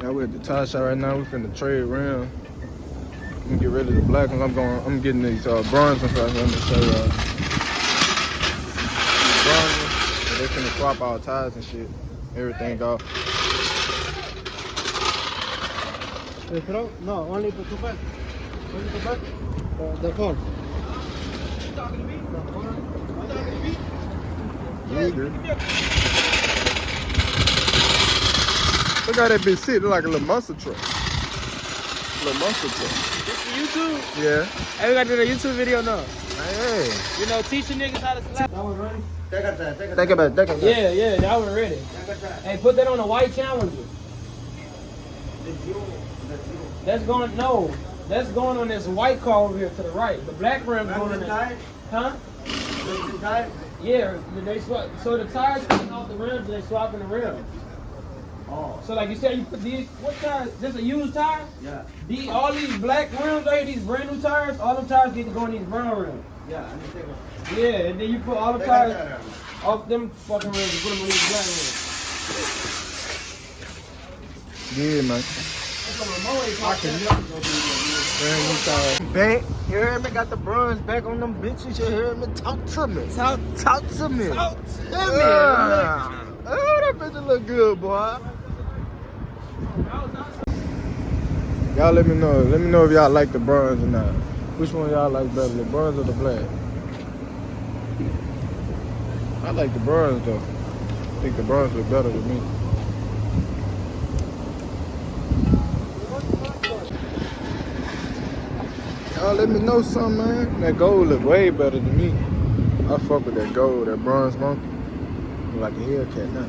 Now we're at the tire shop right now. We finna trade around. I'm gonna get rid of the black ones. I'm getting these bronze ones right here. I'm gonna show y'all. These bronze ones, so they finna swap all tires and shit. Everything off. No, only for 2 pack. Only 2 pack. The phone. You talking to me? You talking to me? Nigga. Look how that bitch sit. Look like a little monster truck. Little monster truck. This for YouTube? Yeah. Hey, we gotta do the YouTube video now. Hey. You know, teaching niggas how to slap. That one ready? Take it back. Yeah, that one ready. Hey, put that on a white Challenger. That's going on this white car over here to the right. The black rim's going on that. Huh? Yeah, they swap. So the tires coming off the rims, they swapping the rims. Oh. So like you said, you put these. What tires? This a used tire? Yeah. All these black rims right here, these brand new tires. All them tires need to go in these brown rims. Yeah, I need to take them. Yeah, and then you put all the tires off them fucking rims and put them on these black rims. Yeah, man. Back, you heard me? Got the bronze back on them bitches. You heard me? Talk to me. Talk to me. Talk to me. Oh, that bitch look good, boy. Y'all let me know. Let me know if y'all like the bronze or not. Which one y'all like better, the bronze or the black? I like the bronze though. I think the bronze look better than me. Y'all let me know something, man. That gold look way better than me. I fuck with that gold, that bronze monkey. Look like a Hellcat now.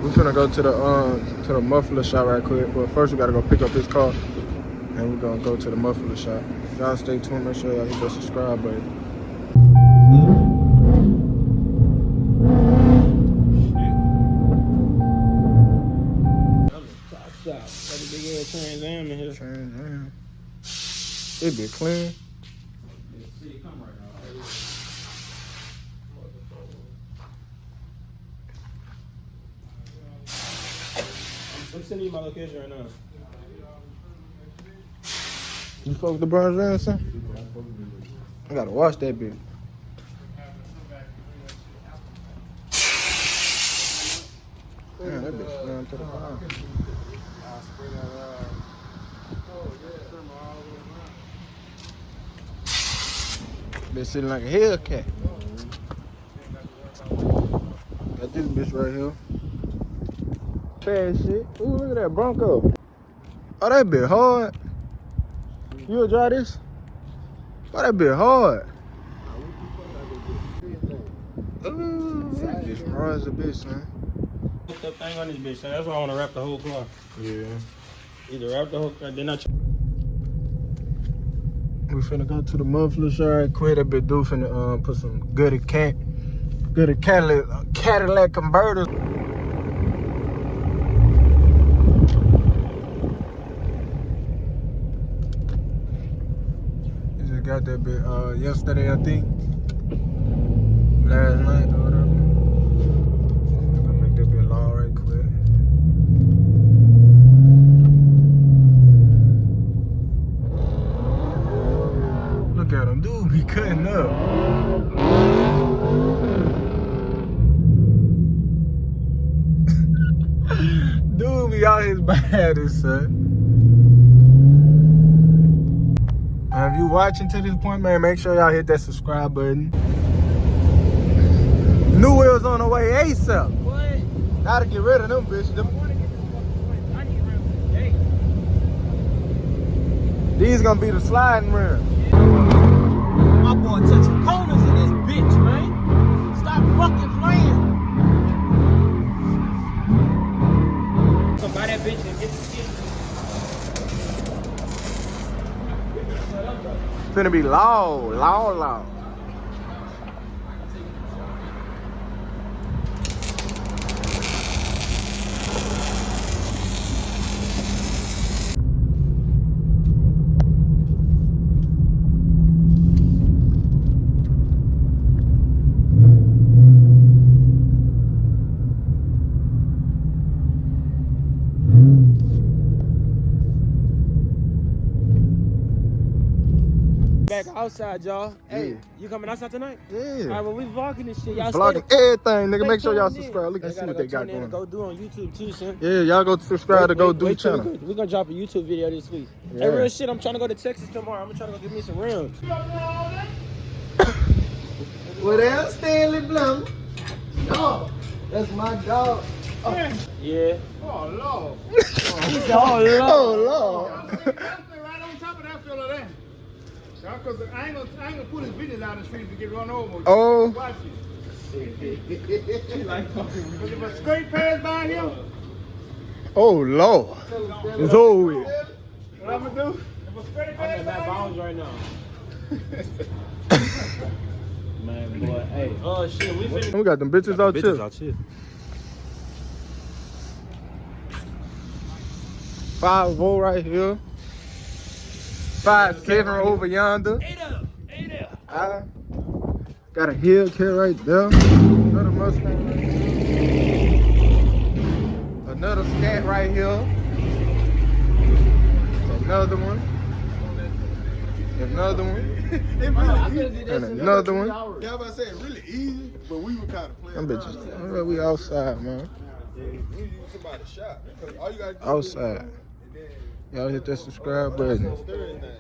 We finna go to the muffler shop right quick. But first we gotta go pick up his car. And we're gonna go to the muffler shop. Y'all stay tuned, make sure y'all hit that subscribe button. Trans Am in here. Trans Am. It be clean. I'm sending you my location right now. You fuck with the bronze rim, son? I gotta wash that bitch. Damn, that bitch slammed to the ground. Been sitting like a Hellcat. Got this bitch right here. Bad shit. Ooh, look at that Bronco. Oh, that bit hard. You will drive this? Oh, that bit hard. Ooh, that bitch hard as a bitch, son. Put that thing on this bitch, so that's why I want to wrap the whole car. Yeah. Either wrap the whole car, then I. We finna go to the muffler shop. Quit that bit dude finna put some goody Cadillac converters. He just got that bit yesterday, I think. Last night or whatever. I'm gonna make that bit long right quick. Look at him, dude be cutting up. Dude be out his baddest, son. If you watching to this point, man, make sure y'all hit that subscribe button. New wheels on the way ASAP. What? Gotta get rid of them bitches. I want to get this fucking I need rims today. These gonna be the sliding rims. My boy touching corners in this bitch, man. Stop fucking playing. So buy that bitch and get the shit. Finna be loud. back outside, y'all. Hey, Yeah. you coming outside tonight? Yeah. All right, well, we vlogging this shit. Y'all Vlogging everything, nigga. Make sure y'all subscribe. Look and see what they got going. Go do on YouTube too, son. Yeah, y'all go subscribe to Go Do channel. We're gonna drop a YouTube video this week. Yeah. Hey, real shit, I'm trying to go to Texas tomorrow. I'm gonna try to go get me some rims. What else, Stanley Blum? No, that's my dog. Oh. Yeah. Oh, Lord. He's all Oh, love. Lord. Right on top of that fella there. Because I ain't gonna put his business out in the streets to get run over. Oh. Watch it. Because if a straight pass by him, Oh, Lord. It's over with. what I'm gonna do? If a straight pass I'm by at him, bounds right now. Man, boy, hey. Oh, shit, we finna. We got them bitches out here. 5-0 right here. 5-7 over yonder. Hey there. I got a Hellcat right there. Another Mustang right here. Another Scat right here. Another one. Another one. it really easy. And another one. Yeah, I was about to say it's really easy, but we were kind of playing. Them bitches. We outside, man. We use somebody's shot. Because all you gotta do Outside. Y'all hit that subscribe button. is stir it down.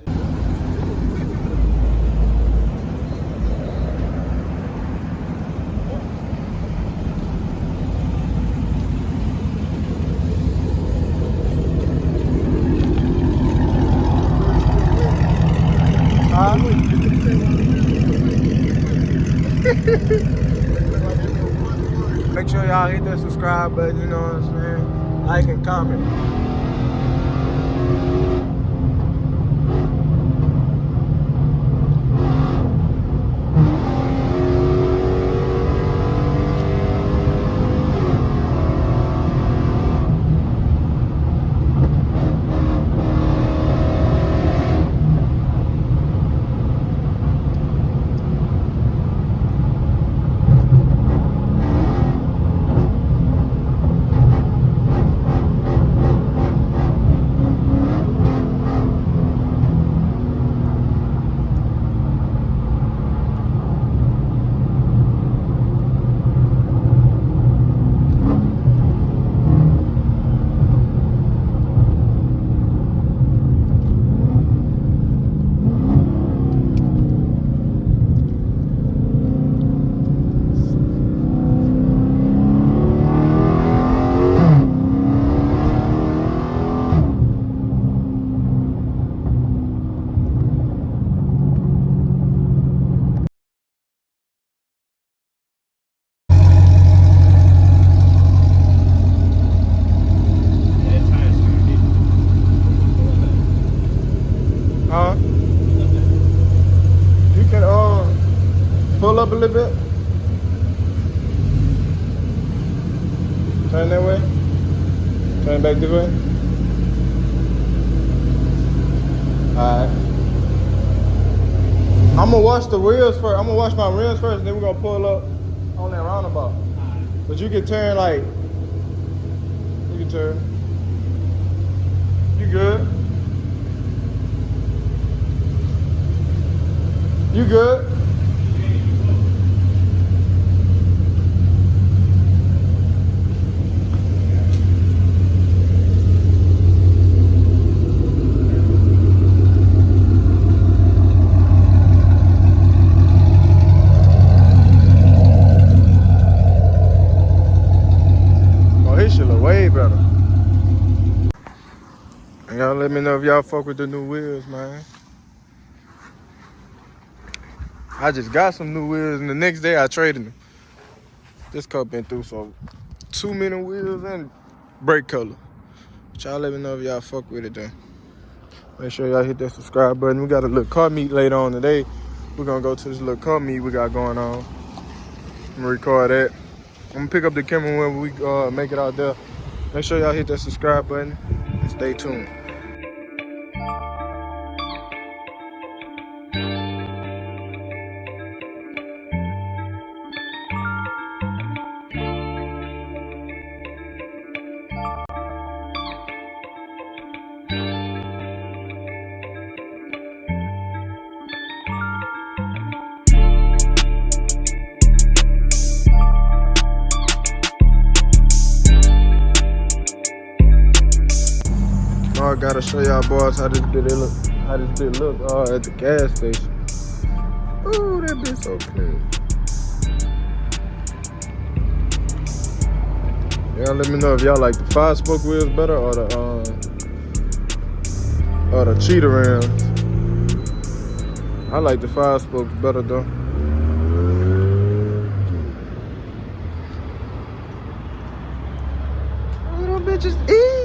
Make sure y'all hit that subscribe button, you know what I'm saying? Like and comment. Huh? You can pull up a little bit. Turn that way. Turn back this way. Alright. I'm gonna wash the wheels first. I'm gonna wash my rims first, and then we're gonna pull up on that roundabout. But you can turn like, you can turn. You good? You good? Oh, his shit look way better. And y'all let me know if y'all fuck with the new wheels, man. I just got some new wheels, and the next day I traded them. This car been through so 2 many wheels and brake color. But y'all let me know if y'all fuck with it then. Make sure y'all hit that subscribe button. We got a little car meet later on today. We're gonna go to this little car meet we got going on. I'm gonna record that. I'm gonna pick up the camera when we make it out there. Make sure y'all hit that subscribe button and stay tuned. know I gotta show y'all boys how this bitch look at the gas station. Ooh, that bitch so clean. Y'all let me know if y'all like the 5-spoke wheels better or the cheetah rims. I like the 5-spokes better though. Little bitches eating.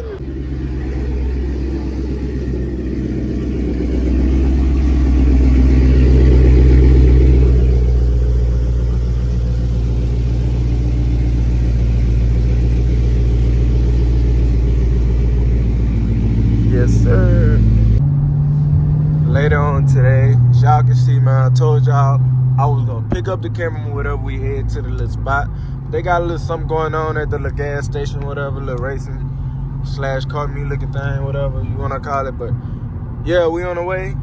Yes, sir. Later on today, as y'all can see, man, I told y'all I was gonna pick up the camera whenever we head to the little spot. They got a little something going on at the little gas station, whatever, little racing / car meet looking thing, whatever you wanna call it. But yeah, we on the way.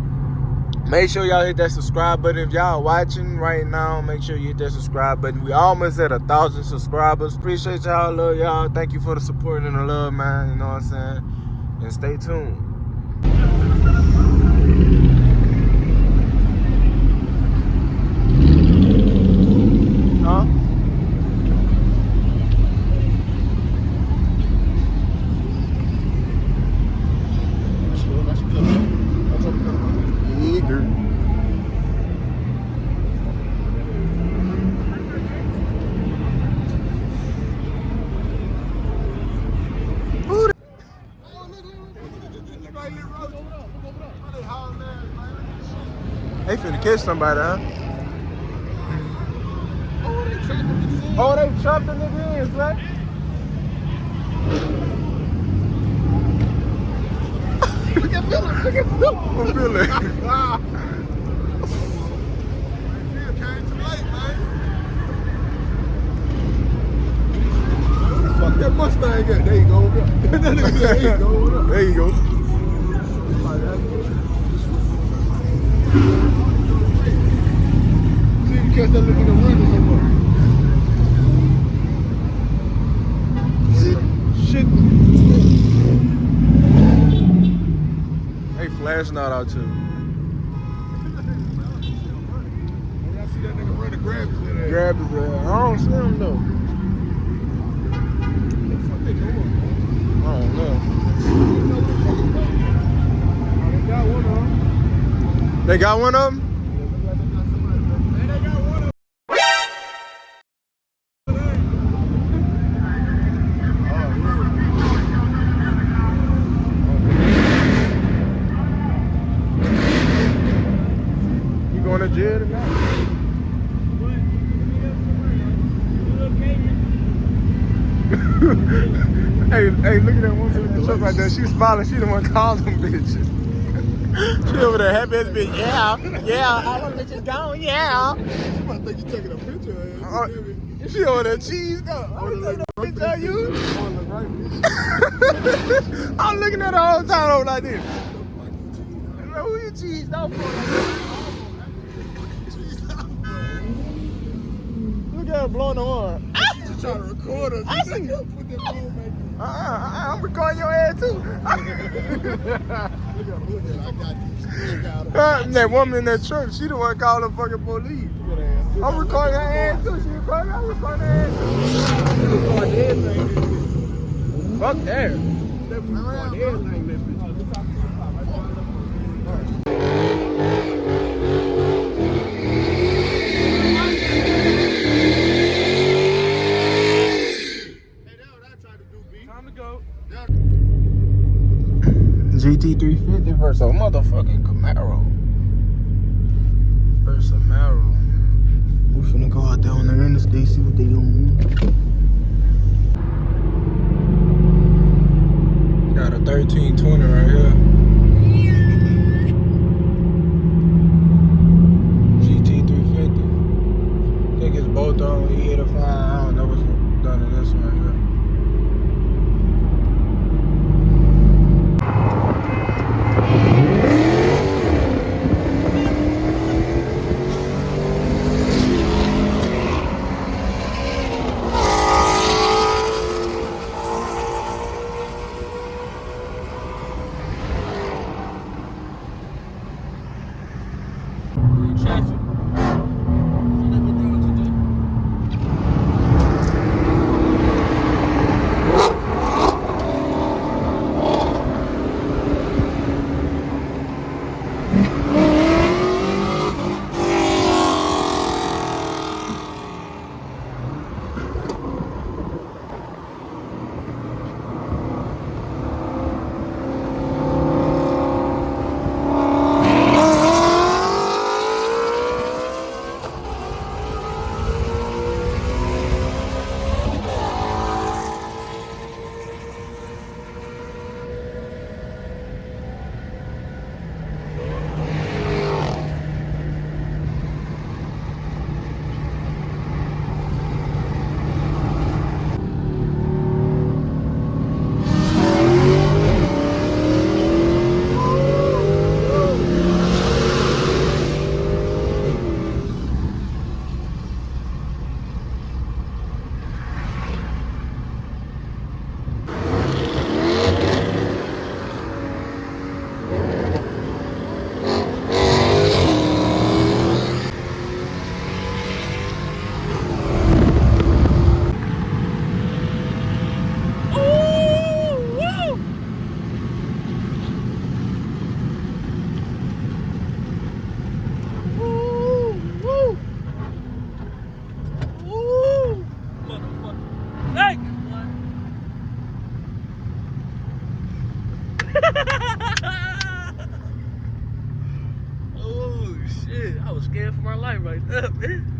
Make sure y'all hit that subscribe button. If y'all watching right now, make sure you hit that subscribe button. We almost at 1,000 subscribers. Appreciate y'all, love y'all. Thank you for the support and the love, man. You know what I'm saying? And stay tuned. Huh? They finna catch somebody, huh? Oh, they trapped the nigga in, right? Look at Philip, look at Philip. I'm feeling. Came too late, man. Where the fuck that Mustang at? There you go. There you go. There you go. See if you catch that nigga in the window somewhere. Shit. They flashing out too. When y'all see that nigga run to grab his ass. Grab his ass. I don't see him though. What the fuck they doing? I don't know. They got one of them. They got one of them? Hey, look at that woman in the truck right there. She's smiling. She the one calling them bitches. She over there happy as a bitch. Yeah, all them bitches gone. Yeah. She might think you taking a picture of her. She over there cheese though. I'm taking a picture of you. I'm looking at her all the time over like this. Who you cheesed off for? Look at her blowing the horn. She's trying to record us. I see you. Put that phone back in. I'm recording your ass too. Look at her. I got you. That woman in that truck, she the one calling the fucking police. I'm recording her ass too. She recording, I'm recording her ass too. She recording everything. Fuck that. They recording everything. GT350 versus a motherfucking Camaro. Versus a Camaro. We finna go out there on the interstate, see what they doing. Got a 1320 right here. GT350. I think it's both on E85. I don't know what's done in this one right here. Oh shit! I was scared for my life right there, man.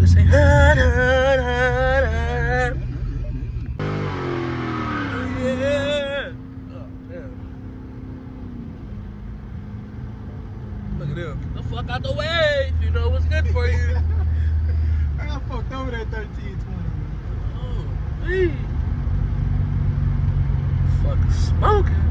Say, yeah. Oh, damn. Look at them. Get the fuck out the way if you know what's good for you. I got fucked over that 1320. Oh, me. Fucking smoking.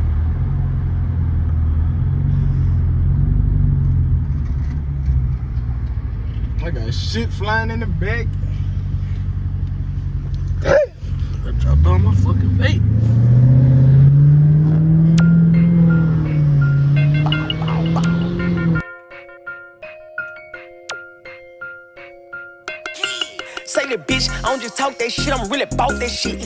I got shit flying in the back. I dropped on my fucking vape. Say that bitch, I don't just talk that shit, I'm really about that shit.